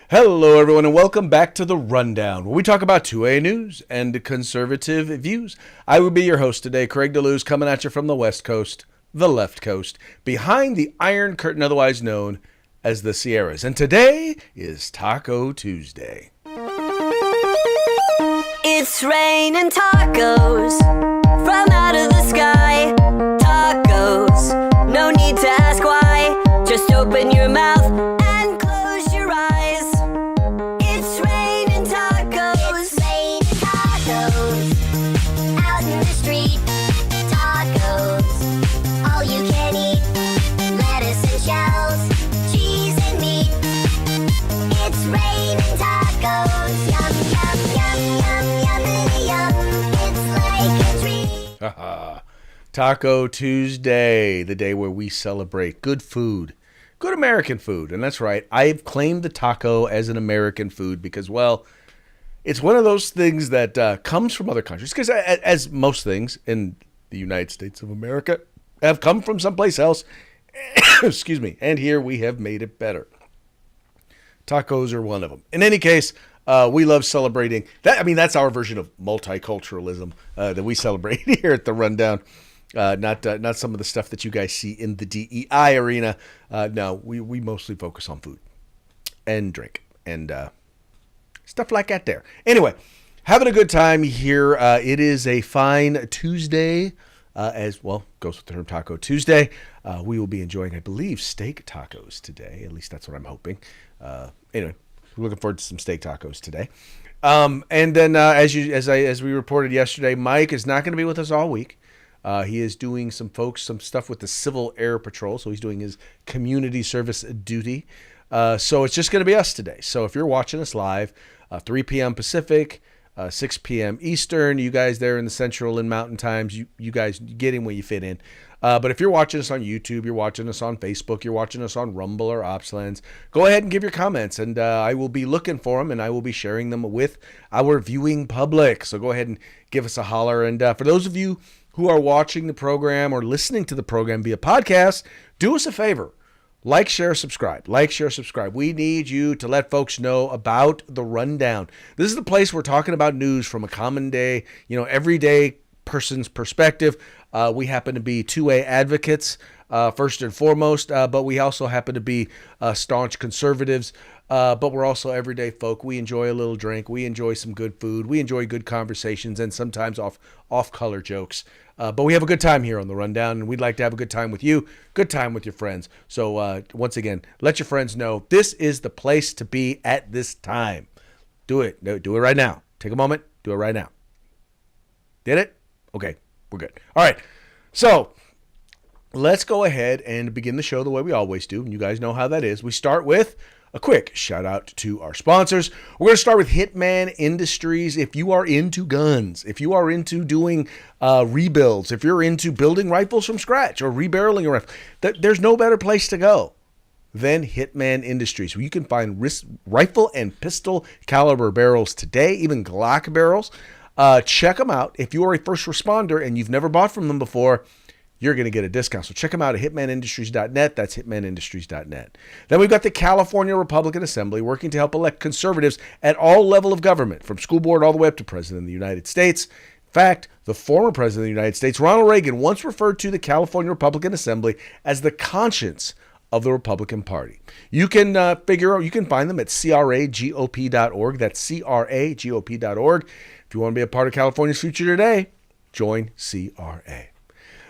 Hello, everyone, and welcome back to The Rundown, where we talk about 2A news and conservative views. I will be your host today, Craig DeLuz, coming at you from the West Coast, the left coast, behind the Iron Curtain, otherwise known as the Sierras. And today is Taco Tuesday. It's raining tacos from out of the sky. Tacos, no need to ask why. Just open your mouth and close your eyes. It's raining tacos. It's raining tacos out in the street. Tacos, all you can eat. Lettuce and shells, cheese and meat. It's raining tacos. Yum, yum, yum, yum, yummity yum. It's like a treat. Taco Tuesday, the day where we celebrate good food, good American food. And that's right, I've claimed the taco as an American food because, well, it's one of those things that comes from other countries. Because as most things in the United States of America have come from someplace else, excuse me, and here we have made it better. Tacos are one of them. In any case, we love celebrating that. I mean, that's our version of multiculturalism that we celebrate here at the Rundown. Not some of the stuff that you guys see in the DEI arena. No, we mostly focus on food and drink and stuff like that there. Anyway, having a good time here. It is a fine Tuesday, as well, goes with the term Taco Tuesday. We will be enjoying, I believe, steak tacos today. At least that's what I'm hoping. Anyway, we're looking forward to some steak tacos today. And then, as we reported yesterday, Mike is not going to be with us all week. He is doing some stuff with the Civil Air Patrol, so he's doing his community service duty. So it's just going to be us today. So if you're watching us live, 3 p.m. Pacific, 6 p.m. Eastern, you guys there in the Central and Mountain Times, you guys get in where you fit in. But if you're watching us on YouTube, you're watching us on Facebook, you're watching us on Rumble or Opslands, go ahead and give your comments, and I will be looking for them, and I will be sharing them with our viewing public. So go ahead and give us a holler. And for those of you who are watching the program or listening to the program via podcast, do us a favor. Like, share, subscribe. Like, share, subscribe. We need you to let folks know about the Rundown. This is the place we're talking about news from a common day, everyday person's perspective. We happen to be 2A advocates, first and foremost, but we also happen to be staunch conservatives. But we're also everyday folk. We enjoy a little drink. We enjoy some good food. We enjoy good conversations and sometimes off-color jokes. But we have a good time here on the Rundown, and we'd like to have a good time with you, good time with your friends. So once again, let your friends know this is the place to be at this time. Do it. Do it right now. Take a moment. Do it right now. Did it? Okay, we're good. All right. So let's go ahead and begin the show the way we always do. And you guys know how that is. We start with a quick shout out to our sponsors. We're going to start with Hitman Industries. If you are into guns, if you are into doing rebuilds, if you're into building rifles from scratch or rebarreling a rifle, there's no better place to go than Hitman Industries, where you can find rifle and pistol caliber barrels today, even Glock barrels. Check them out. If you are a first responder and you've never bought from them before, you're going to get a discount. So check them out at hitmanindustries.net. That's hitmanindustries.net. Then we've got the California Republican Assembly working to help elect conservatives at all level of government, from school board all the way up to President of the United States. In fact, the former President of the United States, Ronald Reagan, once referred to the California Republican Assembly as the conscience of the Republican Party. You can you can find them at cragop.org. That's cragop.org. If you want to be a part of California's future today, join CRA.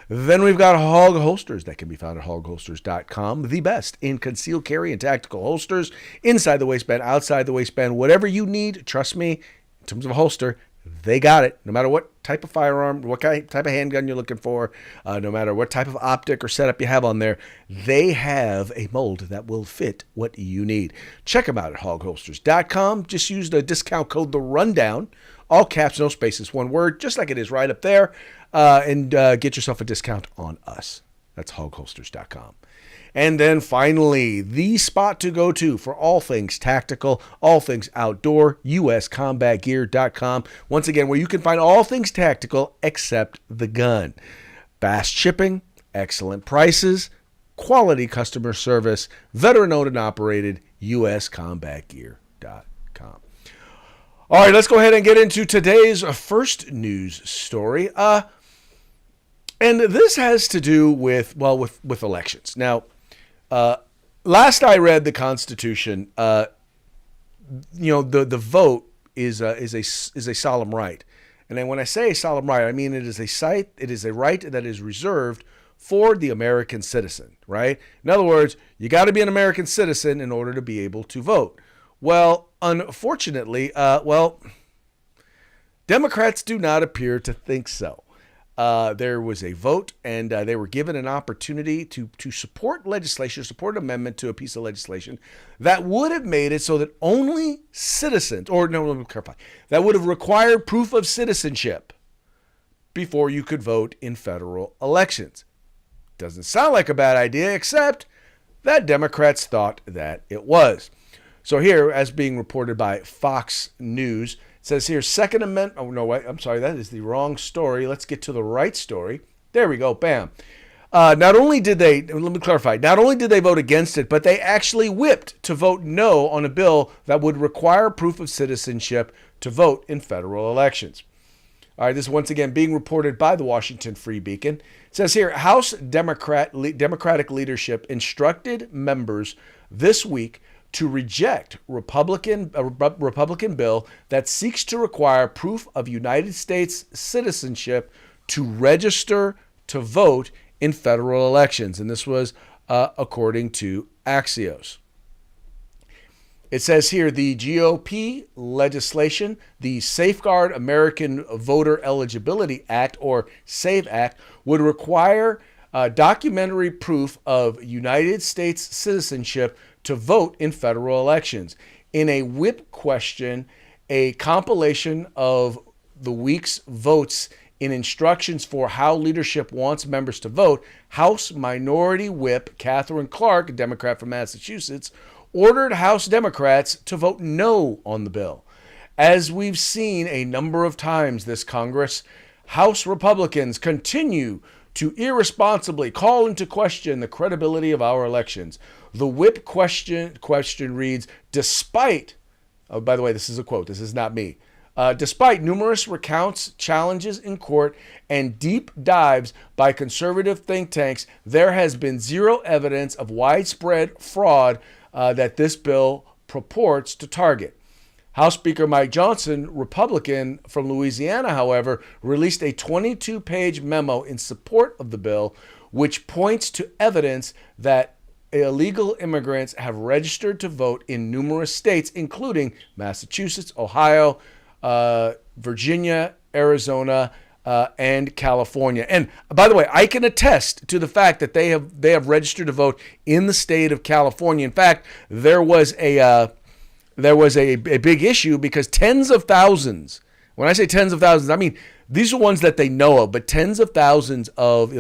Then we've got Hog Holsters that can be found at hogholsters.com. The best in concealed carry and tactical holsters, inside the waistband, outside the waistband, whatever you need. Trust me, in terms of a holster, they got it. No matter what type of firearm, what type of handgun you're looking for, no matter what type of optic or setup you have on there, they have a mold that will fit what you need. Check them out at hogholsters.com. Just use the discount code The Rundown. All caps, no spaces, one word, just like it is right up there, and get yourself a discount on us. That's hogholsters.com. And then finally, the spot to go to for all things tactical, all things outdoor, uscombatgear.com. Once again, where you can find all things tactical except the gun. Fast shipping, excellent prices, quality customer service, veteran-owned and operated, uscombatgear.com. All right, let's go ahead and get into today's first news story. And this has to do with elections. Now, last I read the Constitution, the vote is a solemn right. And then when I say a solemn right, I mean it is a right that is reserved for the American citizen, right? In other words, you got to be an American citizen in order to be able to vote. Well, unfortunately, Democrats do not appear to think so. There was a vote, and they were given an opportunity to support legislation, support an amendment to a piece of legislation that would have made it so that only citizens, let me clarify, that would have required proof of citizenship before you could vote in federal elections. Doesn't sound like a bad idea, except that Democrats thought that it was. So here, as being reported by Fox News, it says here, Second Amendment. Oh, no, wait, I'm sorry. That is the wrong story. Let's get to the right story. There we go. Bam. Not only did they vote against it, but they actually whipped to vote no on a bill that would require proof of citizenship to vote in federal elections. All right, this is once again being reported by the Washington Free Beacon. It says here, House Democratic leadership instructed members this week to reject a Republican bill that seeks to require proof of United States citizenship to register to vote in federal elections. And this was according to Axios. It says here the GOP legislation, the Safeguard American Voter Eligibility Act, or SAVE Act, would require documentary proof of United States citizenship to vote in federal elections. In a whip question, a compilation of the week's votes in instructions for how leadership wants members to vote, House Minority Whip Catherine Clark, a Democrat from Massachusetts, ordered House Democrats to vote no on the bill. As we've seen a number of times this Congress, House Republicans continue to irresponsibly call into question the credibility of our elections. The whip question reads, despite, oh, by the way, this is a quote, this is not me, despite numerous recounts, challenges in court, and deep dives by conservative think tanks, there has been zero evidence of widespread fraud that this bill purports to target. House Speaker Mike Johnson, Republican from Louisiana, however, released a 22-page memo in support of the bill, which points to evidence that illegal immigrants have registered to vote in numerous states, including Massachusetts, Ohio, Virginia, Arizona, and California. And by the way, I can attest to the fact that they have registered to vote in the state of California. In fact, there was a big issue because tens of thousands, when I say tens of thousands, I mean these are ones that they know of, but tens of thousands of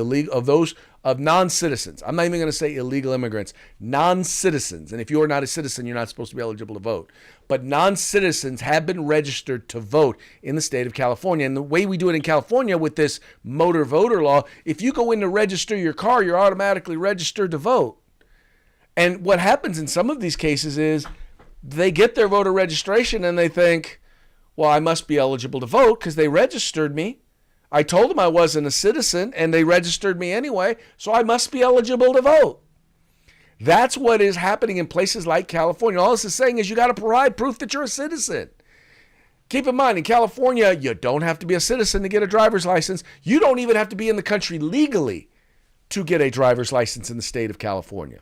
non-citizens. I'm not even going to say illegal immigrants, non-citizens. And if you're not a citizen, you're not supposed to be eligible to vote. But non-citizens have been registered to vote in the state of California. And the way we do it in California with this motor voter law, if you go in to register your car, you're automatically registered to vote. And what happens in some of these cases is they get their voter registration and they think, well, I must be eligible to vote because they registered me. I told them I wasn't a citizen and they registered me anyway, so I must be eligible to vote. That's what is happening in places like California. All this is saying is you got to provide proof that you're a citizen. Keep in mind, in California, you don't have to be a citizen to get a driver's license. You don't even have to be in the country legally to get a driver's license in the state of California.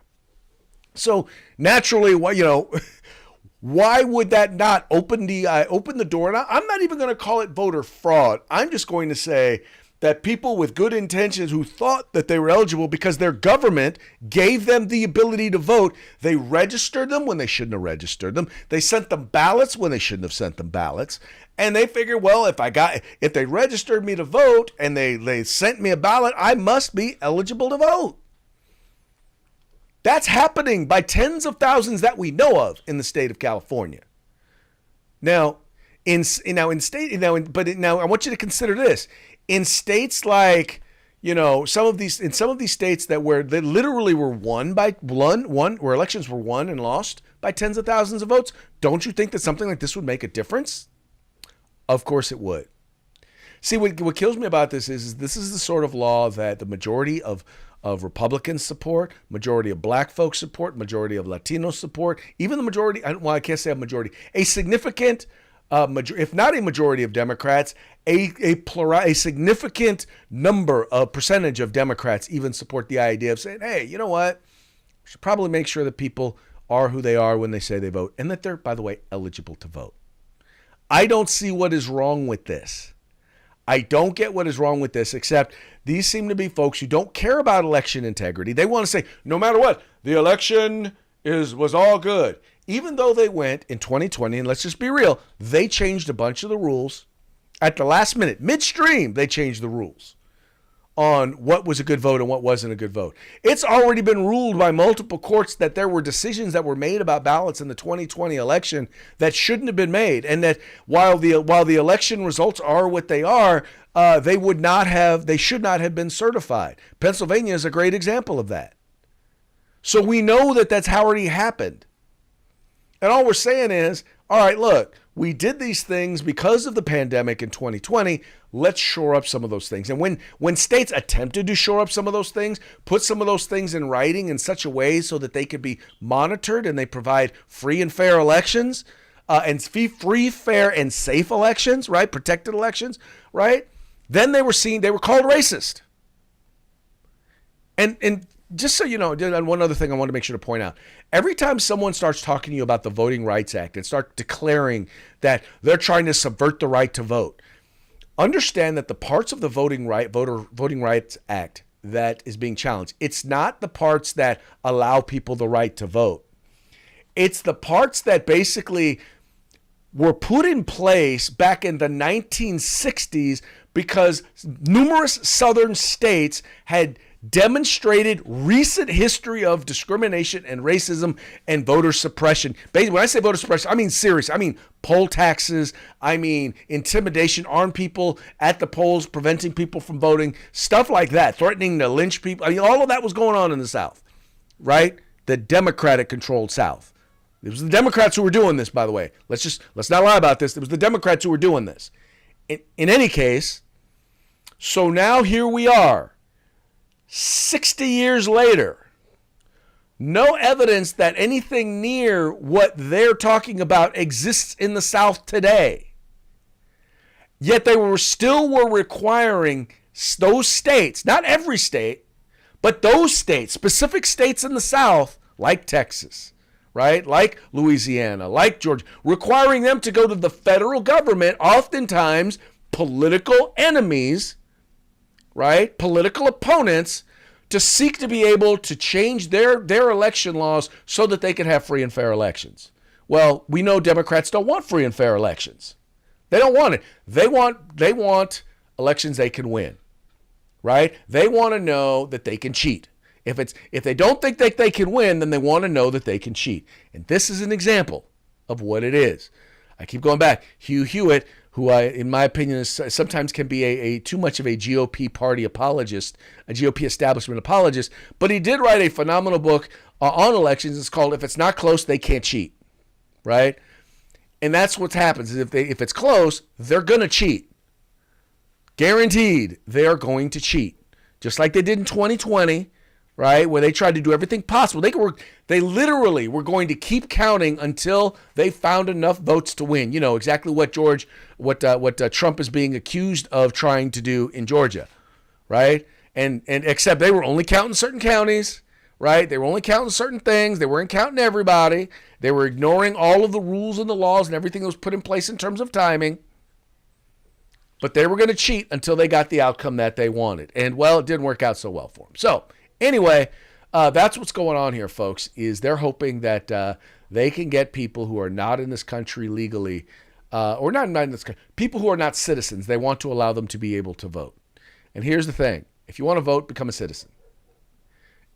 So naturally, why would that not open the door? And I'm not even going to call it voter fraud. I'm just going to say that people with good intentions who thought that they were eligible because their government gave them the ability to vote, they registered them when they shouldn't have registered them. They sent them ballots when they shouldn't have sent them ballots. And they figured, well, if they registered me to vote and they sent me a ballot, I must be eligible to vote. That's happening by tens of thousands that we know of in the state of California. Now, I want you to consider this. In states like, some of these states that where they literally were won where elections were won and lost by tens of thousands of votes. Don't you think that something like this would make a difference? Of course it would. See, what kills me about this is this is the sort of law that the majority of Republicans support, majority of black folks support, majority of Latinos support, even the majority, I can't say a majority, a significant, if not a majority of Democrats, a significant percentage of Democrats even support the idea of saying, hey, you know what? We should probably make sure that people are who they are when they say they vote, and that they're, by the way, eligible to vote. I don't see what is wrong with this. I don't get what is wrong with this, except these seem to be folks who don't care about election integrity. They want to say, no matter what, the election was all good. Even though they went in 2020, and let's just be real, they changed a bunch of the rules at the last minute. Midstream, they changed the rules on what was a good vote and what wasn't a good vote. It's already been ruled by multiple courts that there were decisions that were made about ballots in the 2020 election that shouldn't have been made, and that while the election results are what they are, they should not have been certified. Pennsylvania is a great example of that. So we know that that's already happened. And all we're saying is, all right, look, we did these things because of the pandemic in 2020. Let's shore up some of those things. And when states attempted to shore up some of those things, put some of those things in writing in such a way so that they could be monitored and they provide free and fair elections, and free, fair, and safe elections, right? Protected elections, right? Then they were called racist. And just so you know, and one other thing I want to make sure to point out, every time someone starts talking to you about the Voting Rights Act and start declaring that they're trying to subvert the right to vote, understand that the parts of the Voting Rights Act that is being challenged, it's not the parts that allow people the right to vote. It's the parts that basically were put in place back in the 1960s because numerous southern states had demonstrated recent history of discrimination and racism and voter suppression. When I say voter suppression, I mean serious. I mean poll taxes. I mean intimidation, armed people at the polls, preventing people from voting, stuff like that, threatening to lynch people. I mean, all of that was going on in the South, right? The Democratic-controlled South. It was the Democrats who were doing this, by the way. Let's not lie about this. It was the Democrats who were doing this. In any case, so now here we are. 60 years later, no evidence that anything near what they're talking about exists in the South today. Yet they were requiring those states, not every state, but those states, specific states in the South, like Texas, right? Like Louisiana, like Georgia, requiring them to go to the federal government, oftentimes political enemies, right? Political opponents, to seek to be able to change their election laws so that they can have free and fair elections. Well, we know Democrats don't want free and fair elections. They don't want it. They want elections they can win, right? They want to know that they can cheat. If they don't think that they can win, then they want to know that they can cheat. And this is an example of what it is. I keep going back. Hugh Hewitt, who in my opinion is sometimes can be a too much of a GOP party apologist, a GOP establishment apologist, but he did write a phenomenal book on elections. It's called "If It's Not Close, They Can't Cheat," right? And that's what happens. Is if it's close, they're gonna cheat. Guaranteed, they are going to cheat, just like they did in 2020. Right, where they tried to do everything possible. They literally were going to keep counting until they found enough votes to win. You know exactly what Trump is being accused of trying to do in Georgia, right? And except they were only counting certain counties, right? They were only counting certain things. They weren't counting everybody. They were ignoring all of the rules and the laws and everything that was put in place in terms of timing. But they were going to cheat until they got the outcome that they wanted. And well, it didn't work out so well for them. So anyway, that's what's going on here, folks, is they're hoping that they can get people who are not in this country legally, or not in this country, people who are not citizens. They want to allow them to be able to vote. And here's the thing. If you want to vote, become a citizen.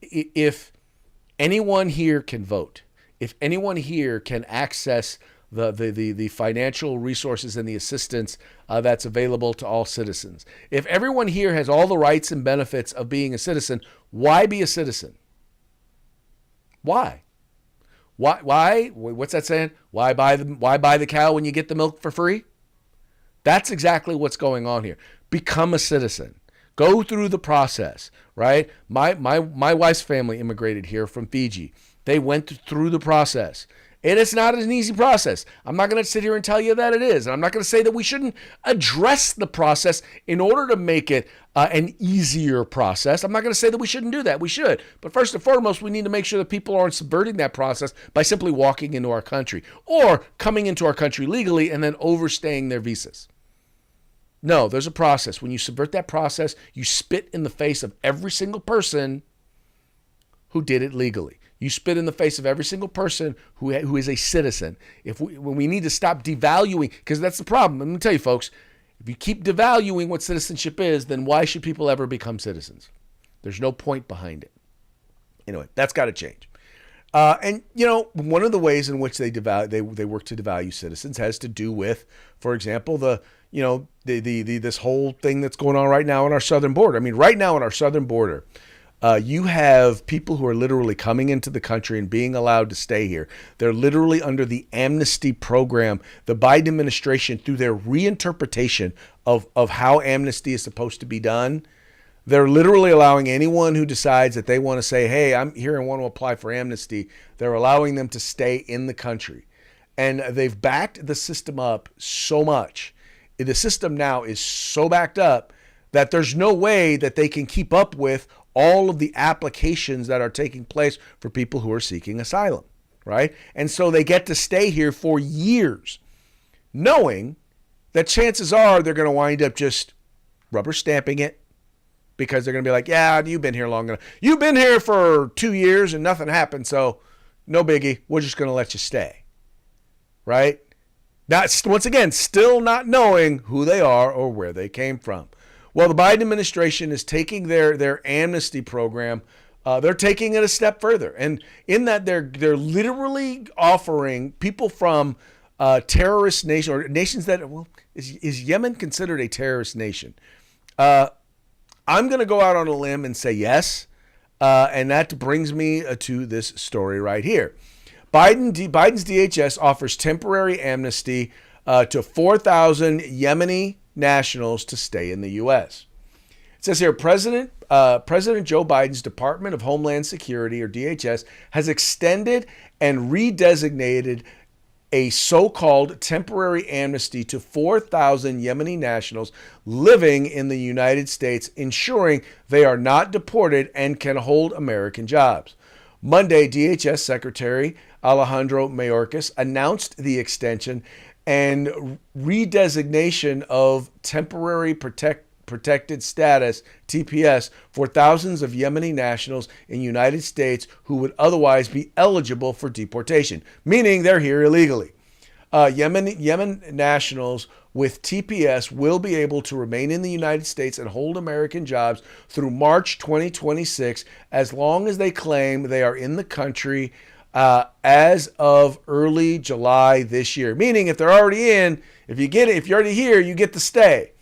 If anyone here can vote, if anyone here can access the financial resources and the assistance that's available to all citizens. If everyone here has all the rights and benefits of being a citizen, why be a citizen? Why? Why? What's that saying? Why buy the cow when you get the milk for free? That's exactly what's going on here. Become a citizen. Go through the process, right? My wife's family immigrated here from Fiji. They went through the process. And it's not an easy process. I'm not going to sit here and tell you that it is. And I'm not going to say that we shouldn't address the process in order to make it an easier process. I'm not going to say that we shouldn't do that. We should. But first and foremost, we need to make sure that people aren't subverting that process by simply walking into our country or coming into our country legally and then overstaying their visas. No, there's a process. When you subvert that process, you spit in the face of every single person who did it legally. You spit in the face of every single person who is a citizen. When we need to stop devaluing, because that's the problem. Let me tell you, folks, if you keep devaluing what citizenship is, then why should people ever become citizens? There's no point behind it. Anyway, that's got to change. And one of the ways in which they work to devalue citizens has to do with, for example, this whole thing that's going on right now on our southern border. I mean, right now on our southern border, you have people who are literally coming into the country and being allowed to stay here. They're literally under the amnesty program. The Biden administration, through their reinterpretation of how amnesty is supposed to be done, they're literally allowing anyone who decides that they want to say, hey, I'm here and want to apply for amnesty, they're allowing them to stay in the country. And they've backed the system up so much. The system now is so backed up that there's no way that they can keep up with all of the applications that are taking place for people who are seeking asylum, right? And so they get to stay here for years, knowing that chances are they're going to wind up just rubber stamping it, because they're going to be like, yeah, you've been here long enough. You've been here for 2 years and nothing happened, so no biggie. We're just going to let you stay, right? That's, once again, still not knowing who they are or where they came from. Well, the Biden administration is taking their amnesty program, they're taking it a step further. And in that, they're literally offering people from terrorist nations, or nations that, well, is Yemen considered a terrorist nation? I'm going to go out on a limb and say yes. And that brings me to this story right here. Biden's DHS offers temporary amnesty to 4,000 Yemeni nationals to stay in the U.S. It says here, President Joe Biden's Department of Homeland Security, or DHS, has extended and redesignated a so-called temporary amnesty to 4,000 Yemeni nationals living in the United States, ensuring they are not deported and can hold American jobs. Monday, DHS Secretary Alejandro Mayorkas announced the extension and redesignation of temporary protected status, TPS, for thousands of Yemeni nationals in the United States who would otherwise be eligible for deportation, meaning they're here illegally. Yemen nationals with TPS will be able to remain in the United States and hold American jobs through March 2026, as long as they claim they are in the country as of early July this year. Meaning, if they're already in, if you're already here, you get to stay.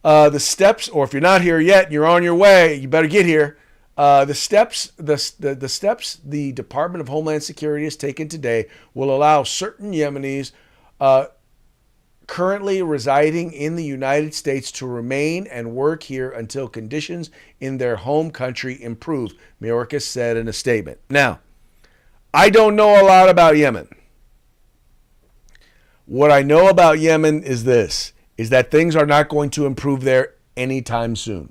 The steps, or if you're not here yet and you're on your way, you better get here. The steps the Department of Homeland Security has taken today will allow certain Yemenis currently residing in the United States to remain and work here until conditions in their home country improve, Mayorkas said in a statement. Now, I don't know a lot about Yemen. What I know about Yemen is this, is that things are not going to improve there anytime soon,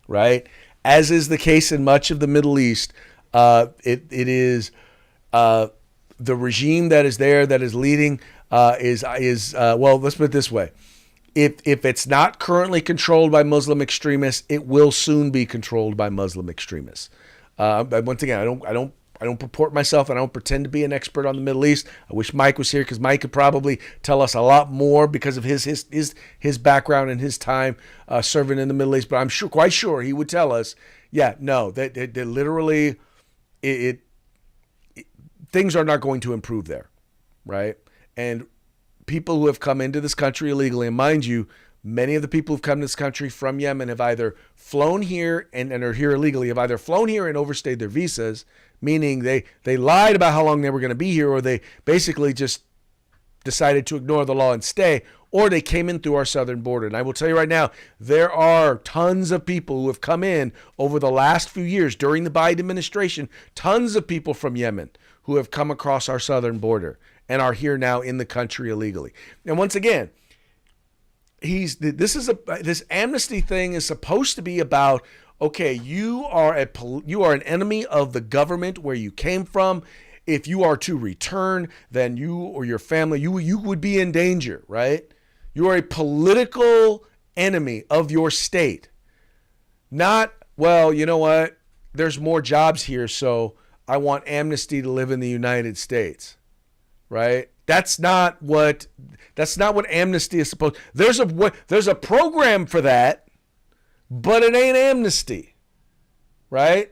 right? As is the case in much of the Middle East, it is the regime that is there, that is leading, well, let's put it this way. If it's not currently controlled by Muslim extremists, it will soon be controlled by Muslim extremists. Once again, I don't purport myself, and I don't pretend to be an expert on the Middle East. I wish Mike was here, because Mike could probably tell us a lot more because of his background and his time serving in the Middle East. But I'm quite sure he would tell us, yeah, no, that literally things are not going to improve there. right? And people who have come into this country illegally, and mind you, many of the people who've come to this country from Yemen have either flown here and are here illegally, have either flown here and overstayed their visas, meaning they lied about how long they were going to be here, or they basically just decided to ignore the law and stay, or they came in through our southern border. And I will tell you right now, there are tons of people who have come in over the last few years during the Biden administration, tons of people from Yemen who have come across our southern border and are here now in the country illegally. And once again, this amnesty thing is supposed to be about, okay, you are an enemy of the government where you came from. If you are to return, then you or your family, you would be in danger, right? You are a political enemy of your state. Not, well, you know what? There's more jobs here, so I want amnesty to live in the United States, right? That's not what amnesty is supposed. There's a program for that, but it ain't amnesty, right?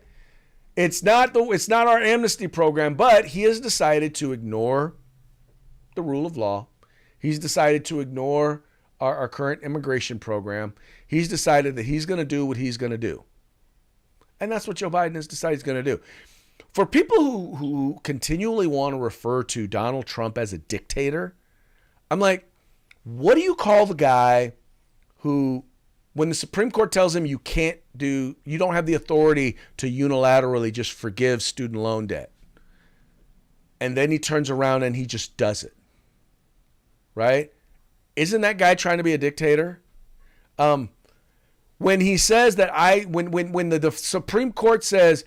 It's not our amnesty program, but he has decided to ignore the rule of law. He's decided to ignore our current immigration program. He's decided that he's going to do what he's going to do. And that's what Joe Biden has decided he's going to do. For people who continually want to refer to Donald Trump as a dictator, I'm like, what do you call the guy who, when the Supreme Court tells him you don't have the authority to unilaterally just forgive student loan debt, and then he turns around and he just does it, right? Isn't that guy trying to be a dictator? When he says that when the Supreme Court says,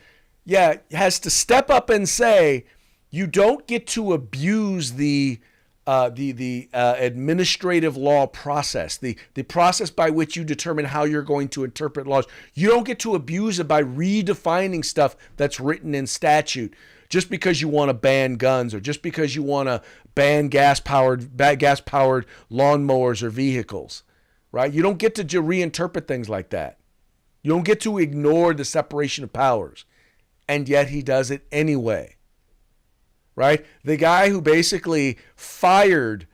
has to step up and say, you don't get to abuse the administrative law process, the process by which you determine how you're going to interpret laws. You don't get to abuse it by redefining stuff that's written in statute just because you want to ban guns or just because you want to ban gas-powered lawnmowers or vehicles, right? You don't get to reinterpret things like that. You don't get to ignore the separation of powers. And yet he does it anyway, right? The guy who basically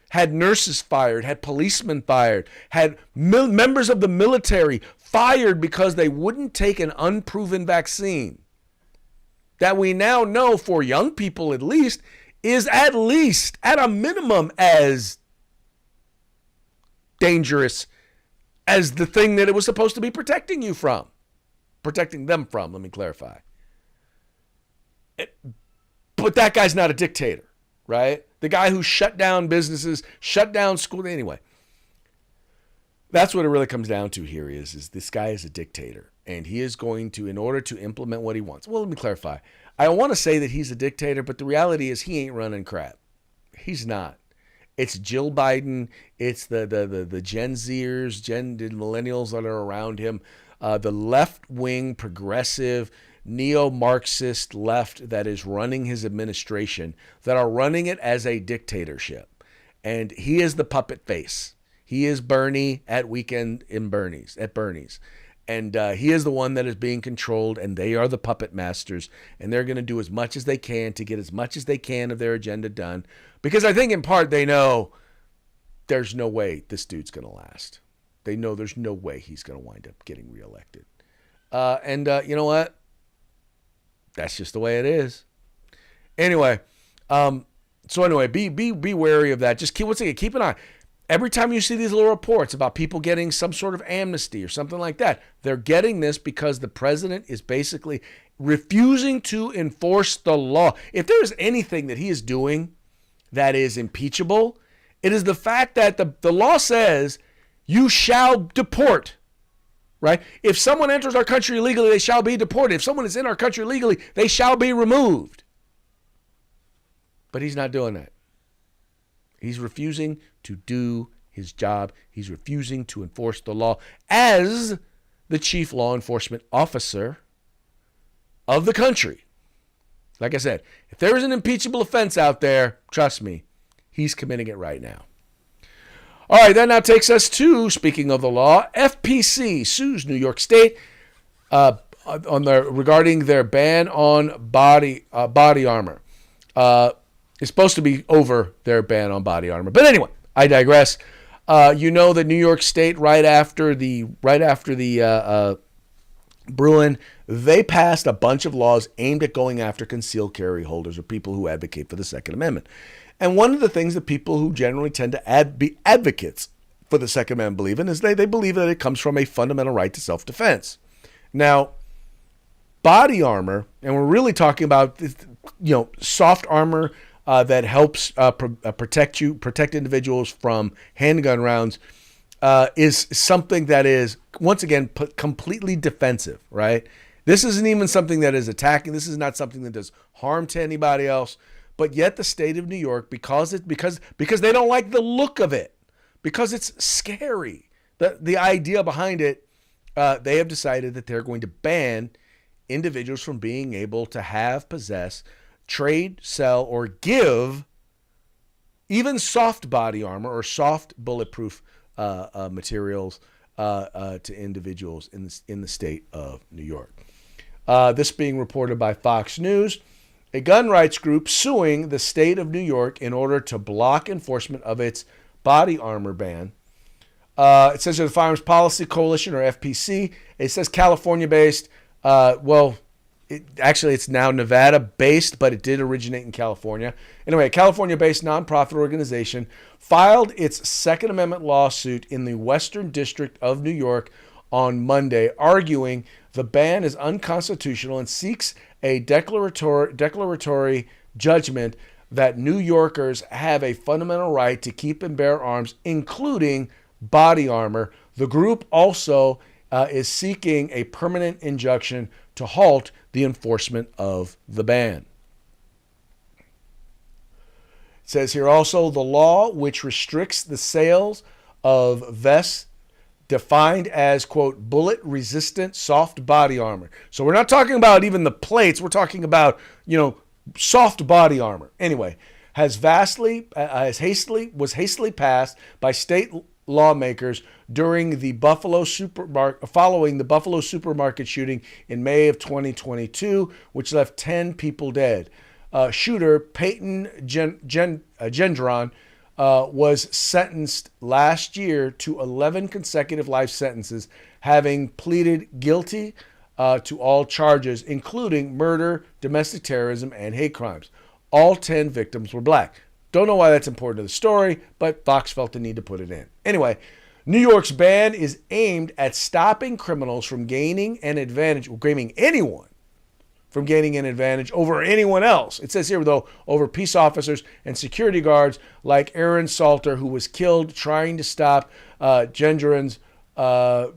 had nurses fired, had policemen fired, had members of the military fired because they wouldn't take an unproven vaccine that we now know, for young people at least, is at a minimum as dangerous as the thing that it was supposed to be protecting them from, let me clarify. But that guy's not a dictator, right? The guy who shut down businesses, shut down school. Anyway, that's what it really comes down to here is this guy is a dictator. And he is going to, in order to implement what he wants. Well, let me clarify. I want to say that he's a dictator, but the reality is he ain't running crap. He's not. It's Jill Biden. It's the Gen Zers, the millennials that are around him. The left-wing, progressive, neo-Marxist left that is running his administration, that are running it as a dictatorship. And he is the puppet face. He is Bernie at Bernie's. And he is the one that is being controlled, and they are the puppet masters, and they're going to do as much as they can to get as much as they can of their agenda done. Because I think in part they know there's no way this dude's going to last. They know there's no way he's going to wind up getting reelected. And you know what? That's just the way it is. Anyway, be wary of that. Just keep an eye. Every time you see these little reports about people getting some sort of amnesty or something like that, they're getting this because the president is basically refusing to enforce the law. If there is anything that he is doing that is impeachable, it is the fact that the law says you shall deport, right? If someone enters our country illegally, they shall be deported. If someone is in our country illegally, they shall be removed. But he's not doing that. He's refusing to do his job. He's refusing to enforce the law as the chief law enforcement officer of the country. Like I said, if there is an impeachable offense out there, trust me, he's committing it right now. All right, that now takes us to, speaking of the law, FPC sues New York State regarding their ban on body armor. is supposed to be over their ban on body armor. But anyway, I digress. You know that New York State, right after the Bruin, they passed a bunch of laws aimed at going after concealed carry holders or people who advocate for the Second Amendment. And one of the things that people who generally tend to be advocates for the Second Amendment believe in is they believe that it comes from a fundamental right to self-defense. Now, body armor, and we're really talking about, soft armor that helps protect individuals from handgun rounds, is something that is, once again, completely defensive, right? This isn't even something that is attacking. This is not something that does harm to anybody else. But yet the state of New York, because they don't like the look of it, because it's scary, the idea behind it, they have decided that they're going to ban individuals from being able to have, possess, trade, sell, or give even soft body armor or soft bulletproof materials to individuals in the state of New York. This being reported by Fox News, a gun rights group suing the state of New York in order to block enforcement of its body armor ban. It says the Firearms Policy Coalition, or FPC. It says California-based. It's now Nevada-based, but it did originate in California. Anyway, a California-based nonprofit organization filed its Second Amendment lawsuit in the Western District of New York on Monday, arguing the ban is unconstitutional and seeks a declaratory judgment that New Yorkers have a fundamental right to keep and bear arms, including body armor. The group also is seeking a permanent injunction to halt the enforcement of the ban. It says here also, the law which restricts the sales of vests defined as, quote, bullet-resistant soft body armor. So we're not talking about even the plates. We're talking about, soft body armor. Anyway, was hastily passed by state lawmakers following the Buffalo supermarket shooting in May of 2022, which left 10 people dead. Shooter Peyton Gendron was sentenced last year to 11 consecutive life sentences, having pleaded guilty to all charges, including murder, domestic terrorism, and hate crimes. All 10 victims were black. Don't know why that's important to the story, but Fox felt the need to put it in. Anyway, New York's ban is aimed at stopping criminals from gaining an advantage, or anyone from gaining an advantage over anyone else. It says here, though, over peace officers and security guards like Aaron Salter, who was killed trying to stop Gendron's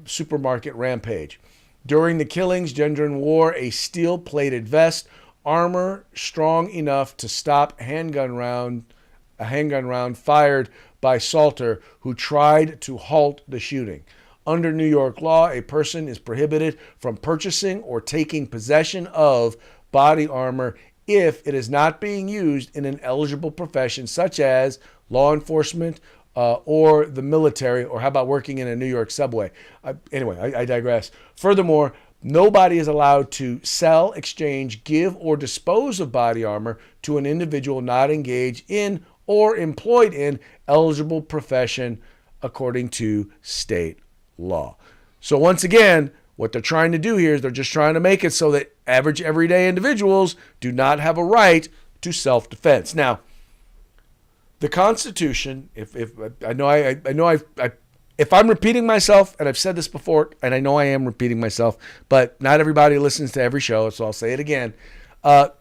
supermarket rampage. During the killings, Gendron wore a steel-plated vest, armor strong enough to stop a handgun round fired by Salter, who tried to halt the shooting. Under New York law, a person is prohibited from purchasing or taking possession of body armor if it is not being used in an eligible profession such as law enforcement or the military, or how about working in a New York subway? I digress. Furthermore, nobody is allowed to sell, exchange, give, or dispose of body armor to an individual not engaged in or employed in eligible profession according to state law. So once again, what they're trying to do here is they're just trying to make it so that average everyday individuals do not have a right to self-defense. Now, the Constitution, if I'm repeating myself, and I've said this before, and I know I am repeating myself, but not everybody listens to every show, so I'll say it again. The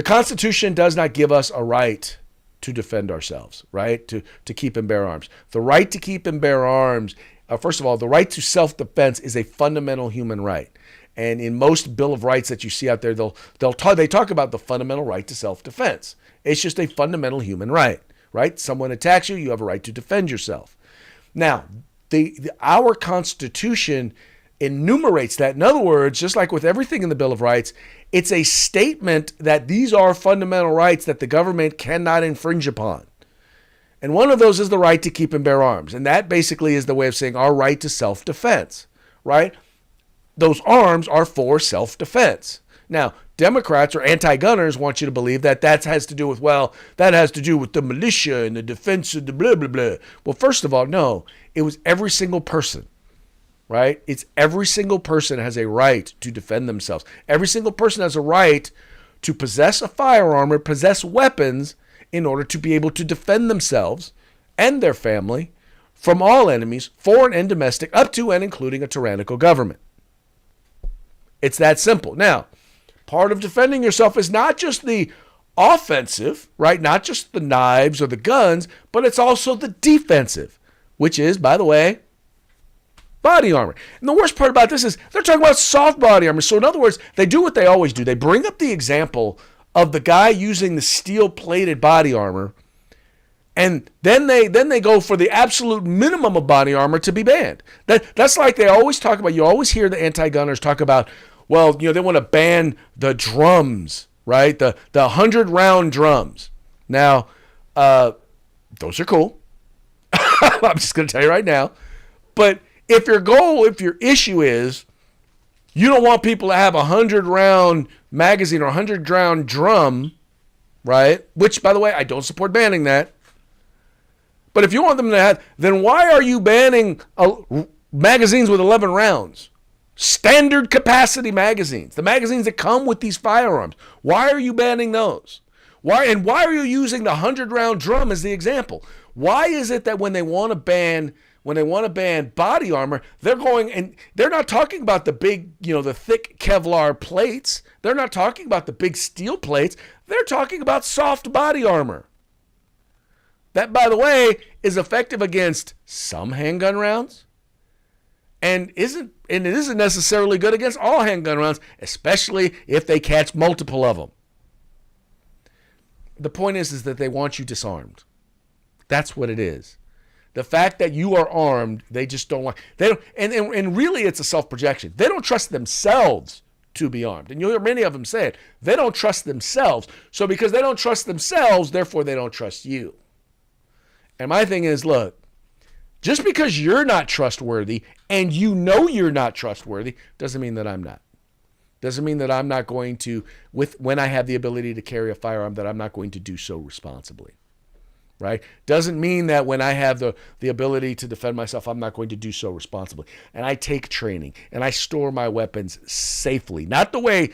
Constitution does not give us a right to defend ourselves, right? To keep and bear arms. The right to keep and bear arms, first of all, the right to self-defense is a fundamental human right. And in most Bill of Rights that you see out there, they talk about the fundamental right to self-defense. It's just a fundamental human right, right? Someone attacks you, you have a right to defend yourself. Now, our Constitution enumerates that. In other words, just like with everything in the Bill of Rights, it's a statement that these are fundamental rights that the government cannot infringe upon. And one of those is the right to keep and bear arms. And that basically is the way of saying our right to self-defense, right? Those arms are for self-defense. Now, Democrats or anti-gunners want you to believe that has to do with, well, that has to do with the militia and the defense of the blah, blah, blah. Well, first of all, no. It was every single person, right? It's every single person has a right to defend themselves. Every single person has a right to possess a firearm or possess weapons in order to be able to defend themselves and their family from all enemies, foreign and domestic, up to and including a tyrannical government. It's that simple. Now, part of defending yourself is not just the offensive, right? Not just the knives or the guns, but it's also the defensive, which is, by the way, body armor. And the worst part about this is they're talking about soft body armor. So in other words, they do what they always do. They bring up the example of the guy using the steel-plated body armor, and then they go for the absolute minimum of body armor to be banned. That's like they always talk about. You always hear the anti-gunners talk about, well, they want to ban the drums, right? The 100-round drums. Now, those are cool. I'm just going to tell you right now. But if your issue is you don't want people to have a 100-round magazine or a 100-round drum, right? Which, by the way, I don't support banning that. But if you want them to have, then why are you banning magazines with 11 rounds? Standard capacity magazines, the magazines that come with these firearms. Why are you banning those? Why are you using the 100-round drum as the example? Why is it that when they want to ban body armor, they're going and they're not talking about the big, the thick Kevlar plates. They're not talking about the big steel plates. They're talking about soft body armor. That, by the way, is effective against some handgun rounds and it isn't necessarily good against all handgun rounds, especially if they catch multiple of them. The point is that they want you disarmed. That's what it is. The fact that you are armed, they just don't like. They don't, and really, it's a self-projection. They don't trust themselves to be armed, and you'll hear many of them say it. They don't trust themselves. So because they don't trust themselves, therefore they don't trust you. And my thing is, look, just because you're not trustworthy and you're not trustworthy doesn't mean that I'm not. Doesn't mean that I'm not going to, when I have the ability to carry a firearm, that I'm not going to do so responsibly. Right? Doesn't mean that when I have the ability to defend myself, I'm not going to do so responsibly. And I take training and I store my weapons safely. Not the way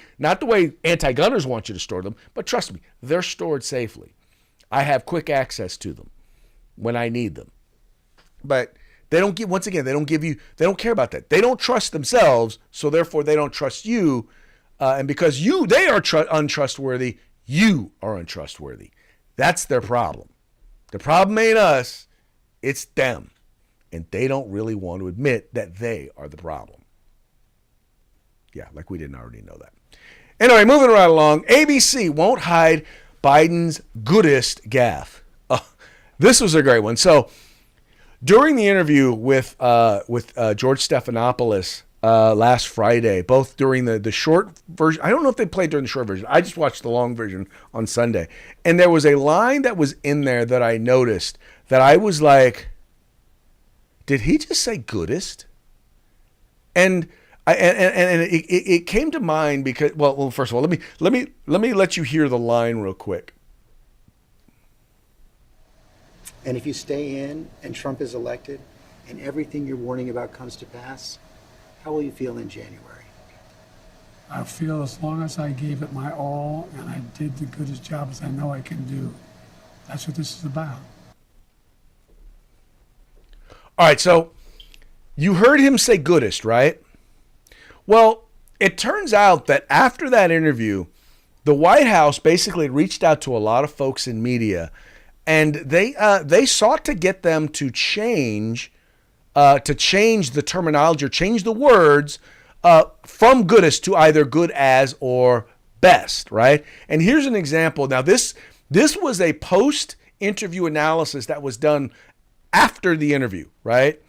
anti-gunners want you to store them, but trust me, they're stored safely. I have quick access to them when I need them. But they don't don't care about that. They don't trust themselves, so therefore they don't trust you. And because they are untrustworthy, you are untrustworthy. That's their problem. The problem ain't us, it's them. And they don't really want to admit that they are the problem. Yeah, like we didn't already know that. Anyway, moving right along, ABC won't hide Biden's goodest gaffe. Oh, this was a great one. So during the interview with George Stephanopoulos last Friday, both during the short version, I don't know if they played during the short version. I just watched the long version on Sunday. And there was a line that was in there that I noticed that I was like, did he just say goodest? And it came to mind because, well, first of all, let me let you hear the line real quick. And if you stay in and Trump is elected and everything you're warning about comes to pass, how will you feel in January? I feel as long as I gave it my all and I did the goodest job as I know I can do. That's what this is about. All right, so you heard him say goodest, right? Well, it turns out that after that interview, the White House basically reached out to a lot of folks in media, and they sought to get them to change the terminology or change the words from goodest to either good as or best, right? And here's an example. Now, this was a post-interview analysis that was done after the interview, right?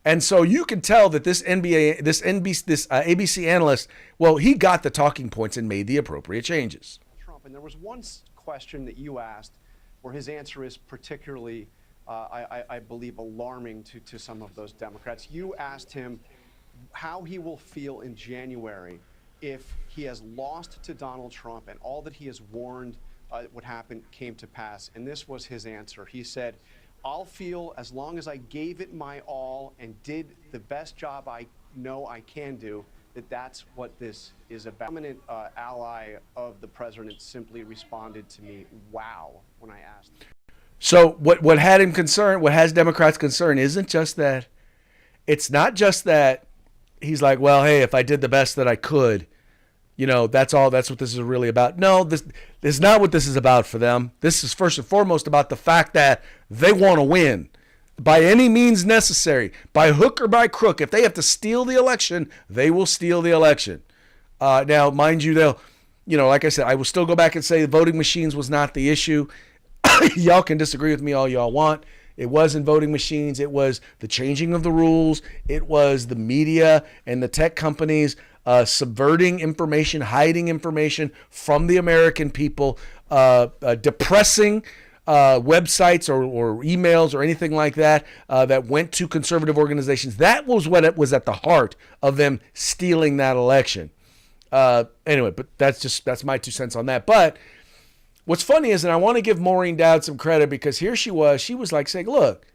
And so you can tell that this ABC analyst, well, he got the talking points and made the appropriate changes. Trump, and there was one question that you asked where his answer is particularly, I believe, alarming to some of those Democrats. You asked him how he will feel in January if he has lost to Donald Trump and all that he has warned would happen came to pass. And this was his answer. He said, I'll feel as long as I gave it my all and did the best job I know I can do, that's what this is about. A prominent ally of the president simply responded to me, wow, when I asked. So what had him concerned, what has Democrats concerned, isn't just that, it's not just that he's like, well, hey, if I did the best that I could, that's all, that's what this is really about. No, this is not what this is about for them. This is first and foremost about the fact that they want to win by any means necessary, by hook or by crook. If they have to steal the election, they will steal the election. Now, mind you, they'll, like I said, I will still go back and say voting machines was not the issue. Y'all can disagree with me all y'all want. It wasn't voting machines. It was the changing of the rules. It was the media and the tech companies subverting information, hiding information from the American people, depressing websites or emails or anything like that that went to conservative organizations. That was what it was at the heart of them stealing that election. Anyway, but that's my 2 cents on that. But what's funny is, and I want to give Maureen Dowd some credit, because here she was like saying, look,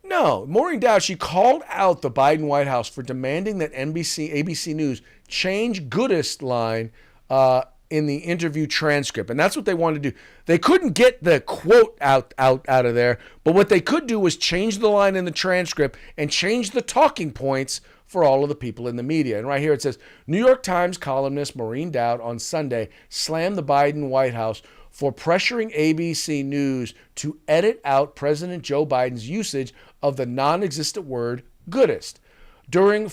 no, Maureen Dowd, she called out the Biden White House for demanding that ABC News change "goodest" line in the interview transcript. And that's what they wanted to do. They couldn't get the quote out of there, but what they could do was change the line in the transcript and change the talking points for all of the people in the media. And right here it says, New York Times columnist Maureen Dowd on Sunday slammed the Biden White House for pressuring ABC News to edit out President Joe Biden's usage of the non-existent word "goodest" during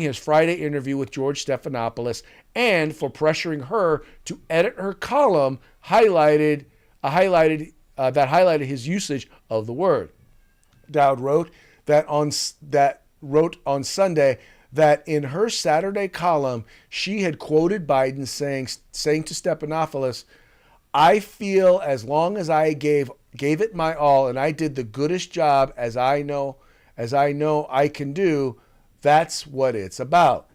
his Friday interview with George Stephanopoulos, and for pressuring her to edit her column highlighted his usage of the word. Dowd wrote on Sunday that in her Saturday column she had quoted Biden saying to Stephanopoulos, "I feel as long as I gave it my all and I did the goodest job as I know I can do, that's what it's about."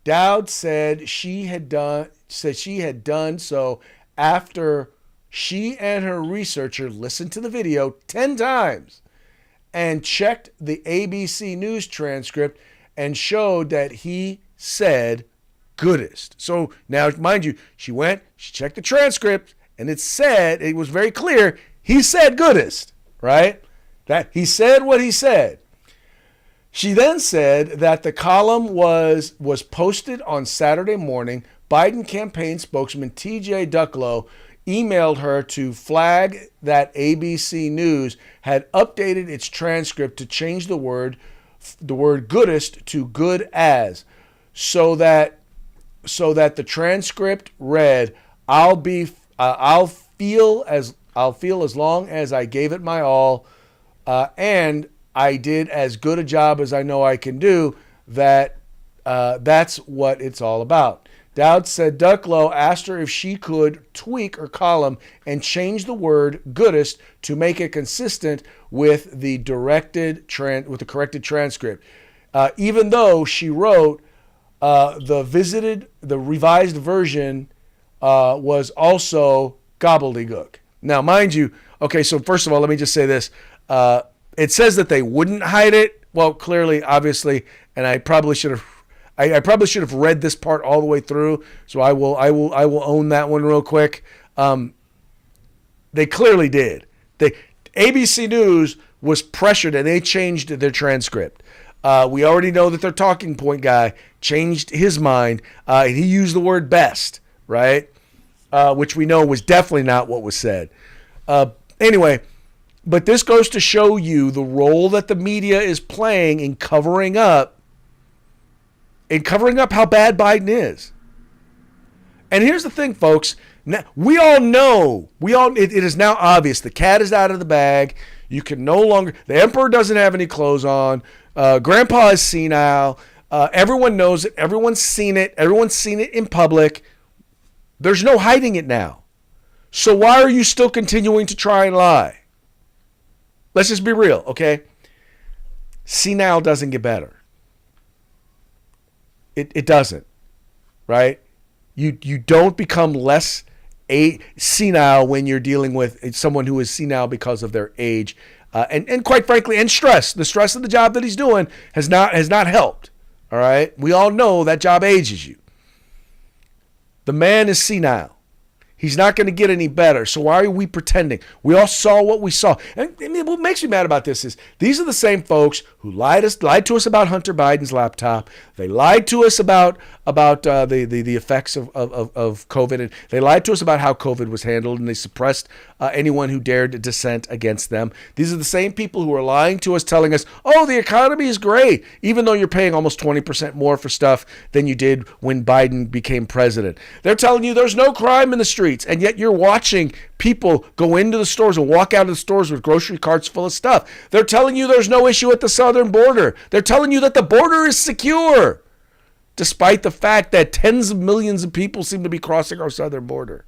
Dowd said she had done so after she and her researcher listened to the video 10 times and checked the ABC News transcript and showed that he said "goodest." So now, mind you, she checked the transcript, and it was very clear he said "goodest," right? That he said what he said. She then said that the column was posted on Saturday morning. Biden campaign spokesman T.J. Ducklow emailed her to flag that ABC News had updated its transcript to change the word "goodest" to "good as," so that the transcript read, I'll feel as long as I gave it my all, and I did as good a job as I know I can do. That's what it's all about. Dowd said Ducklow asked her if she could tweak her column and change the word "goodest" to make it consistent with the corrected transcript. Even though she wrote the revised version was also gobbledygook. Now, mind you, okay, so first of all, let me just say this. It says that they wouldn't hide it. Well, clearly, obviously, and I probably should have read this part all the way through. So I will own that one real quick. They clearly did. ABC News was pressured and they changed their transcript. We already know that their talking point guy changed his mind. He used the word "best," right? Which we know was definitely not what was said. Anyway, but this goes to show you the role that the media is playing in covering up how bad Biden is. And here's the thing, folks. Now, we all know, it is now obvious. The cat is out of the bag. You can no longer, the emperor doesn't have any clothes on. Grandpa is senile. Everyone knows it. Everyone's seen it. Everyone's seen it in public. There's no hiding it now. So why are you still continuing to try and lie? Let's just be real, okay? Senile doesn't get better. It doesn't. right? You don't become less senile when you're dealing with someone who is senile because of their age, and quite frankly, and stress. The stress of the job that he's doing has not helped. All right, we all know that job ages you. The man is senile. He's not going to get any better. So why are we pretending? We all saw what we saw. And I mean, what makes me mad about this is these are the same folks who lied to us about Hunter Biden's laptop. They lied to us about the effects of COVID. And they lied to us about how COVID was handled, and they suppressed anyone who dared dissent against them. These are the same people who are lying to us, telling us, oh, the economy is great, even though you're paying almost 20% more for stuff than you did when Biden became president. They're telling you there's no crime in the streets, and yet you're watching people go into the stores and walk out of the stores with grocery carts full of stuff. They're telling you there's no issue at the southern border. They're telling you that the border is secure, despite the fact that tens of millions of people seem to be crossing our southern border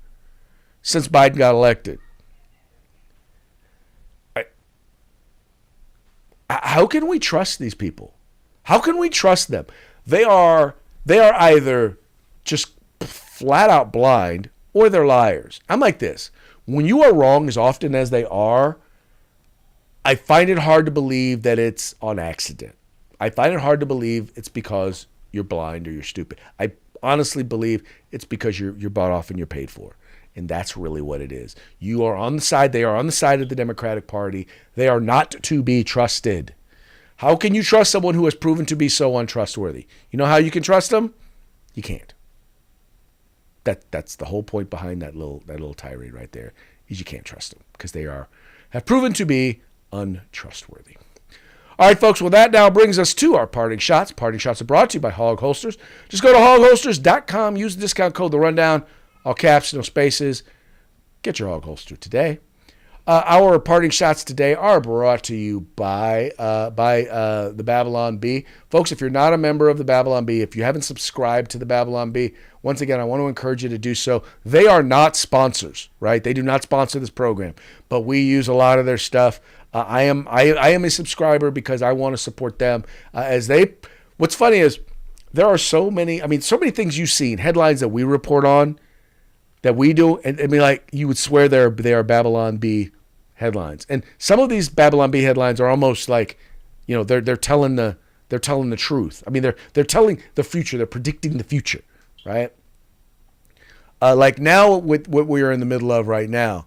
since Biden got elected. How can we trust these people? How can we trust them? They are either just flat out blind or they're liars. I'm like this. When you are wrong as often as they are, I find it hard to believe that it's on accident. I find it hard to believe it's because you're blind or you're stupid. I honestly believe it's because you're bought off and you're paid for. And that's really what it is. You are on the side. They are on the side of the Democratic Party. They are not to be trusted. How can you trust someone who has proven to be so untrustworthy? You know how you can trust them? You can't. That's the whole point behind that little tirade right there, is you can't trust them because they have proven to be untrustworthy. All right, folks, well, that now brings us to our parting shots. Parting shots are brought to you by Hog Holsters. Just go to hogholsters.com, use the discount code The Rundown, all caps, no spaces. Get your Hog Holster today. Our parting shots today are brought to you by the Babylon Bee. Folks, if you're not a member of the Babylon Bee, if you haven't subscribed to the Babylon Bee, once again, I want to encourage you to do so. They are not sponsors, right? They do not sponsor this program, but we use a lot of their stuff. I am a subscriber because I want to support them what's funny is there are so many things you've seen, headlines that we report on, that we do, and I mean, like, you would swear they are Babylon Bee headlines. And some of these Babylon Bee headlines are almost like, they're telling the truth. I mean, they're telling the future. They're predicting the future, right? Like now with what we are in the middle of right now,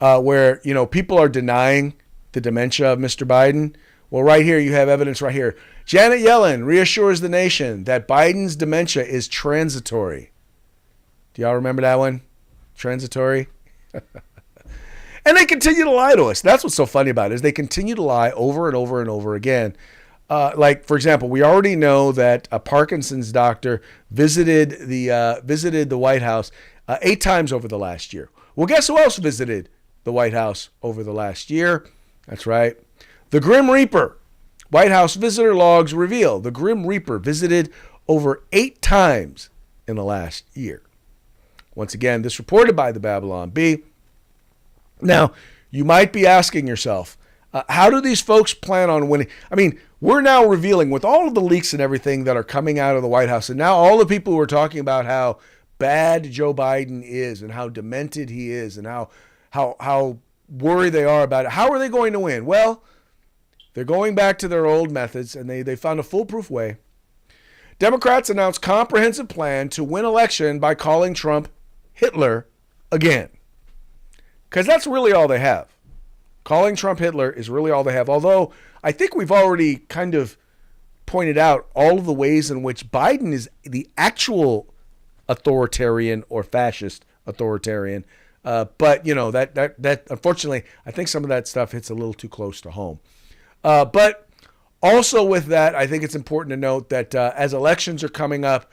where, people are denying the dementia of Mr. Biden. Well, right here, you have evidence right here. Janet Yellen reassures the nation that Biden's dementia is transitory. Do y'all remember that one? Transitory? And they continue to lie to us. That's what's so funny about it, is they continue to lie over and over and over again. Like, for example, we already know that a Parkinson's doctor visited the White House 8 times over the last year. Well, guess who else visited the White House over the last year? That's right. The Grim Reaper. White House visitor logs reveal the Grim Reaper visited over 8 times in the last year. Once again, this reported by the Babylon Bee. Now, you might be asking yourself, how do these folks plan on winning? I mean, we're now revealing, with all of the leaks and everything that are coming out of the White House, and now all the people who are talking about how bad Joe Biden is and how demented he is and how worried they are about it. How are they going to win? Well, they're going back to their old methods, and they found a foolproof way. Democrats announced comprehensive plan to win election by calling Trump Hitler again. Because that's really all they have. Calling Trump Hitler is really all they have. Although I think we've already kind of pointed out all of the ways in which Biden is the actual authoritarian or fascist authoritarian. But, that unfortunately, I think some of that stuff hits a little too close to home. But also with that, I think it's important to note that as elections are coming up,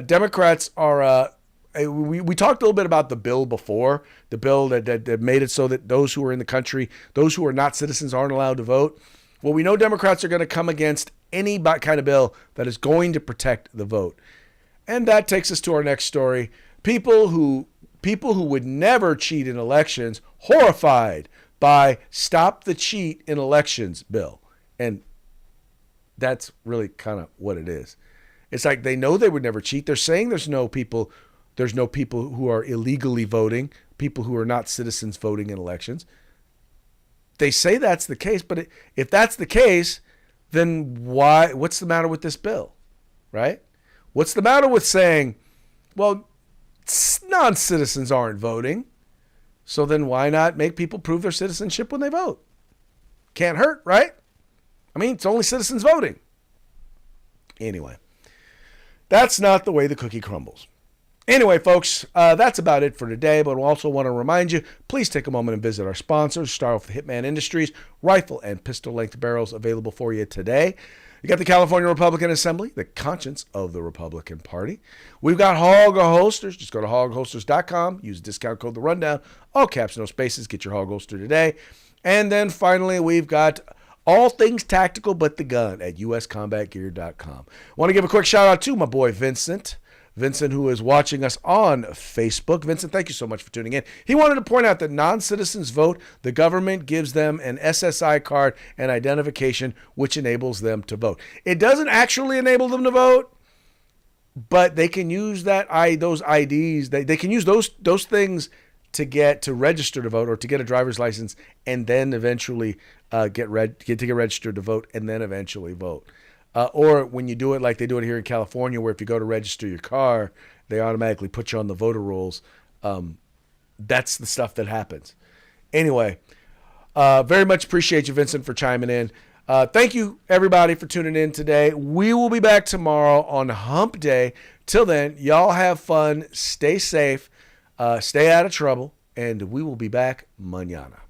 Democrats are... We talked a little bit about the bill before, the bill that made it so that those who are in the country, those who are not citizens, aren't allowed to vote. Well, we know Democrats are going to come against any kind of bill that is going to protect the vote. And that takes us to our next story. People who would never cheat in elections, horrified by Stop the Cheat in Elections bill. And that's really kind of what it is. It's like they know they would never cheat. They're saying there's no people who are illegally voting, people who are not citizens voting in elections. They say that's the case, but if that's the case, then what's the matter with this bill, right? What's the matter with saying, well, non-citizens aren't voting, so then why not make people prove their citizenship when they vote? Can't hurt, right? I mean, it's only citizens voting. Anyway, that's not the way the cookie crumbles. Anyway, folks, that's about it for today, but I also want to remind you, please take a moment and visit our sponsors. Start off with Hitman Industries, rifle and pistol-length barrels available for you today. You got the California Republican Assembly, the conscience of the Republican Party. We've got Hog Holsters. Just go to hogholsters.com. Use the discount code The Rundown. All caps, no spaces. Get your Hog Holster today. And then finally, we've got all things tactical but the gun at uscombatgear.com. Want to give a quick shout out to my boy Vincent. Vincent, who is watching us on Facebook. Vincent, thank you so much for tuning in. He wanted to point out that non-citizens vote. The government gives them an SSI card and identification, which enables them to vote. It doesn't actually enable them to vote, but they can use those IDs. They can use those things to register to vote or to get a driver's license, and then eventually get registered to vote, and then eventually vote. Or when you do it like they do it here in California, where if you go to register your car, they automatically put you on the voter rolls. That's the stuff that happens. Anyway, very much appreciate you, Vincent, for chiming in. Thank you, everybody, for tuning in today. We will be back tomorrow on Hump Day. Till then, y'all have fun, stay safe, stay out of trouble, and we will be back mañana.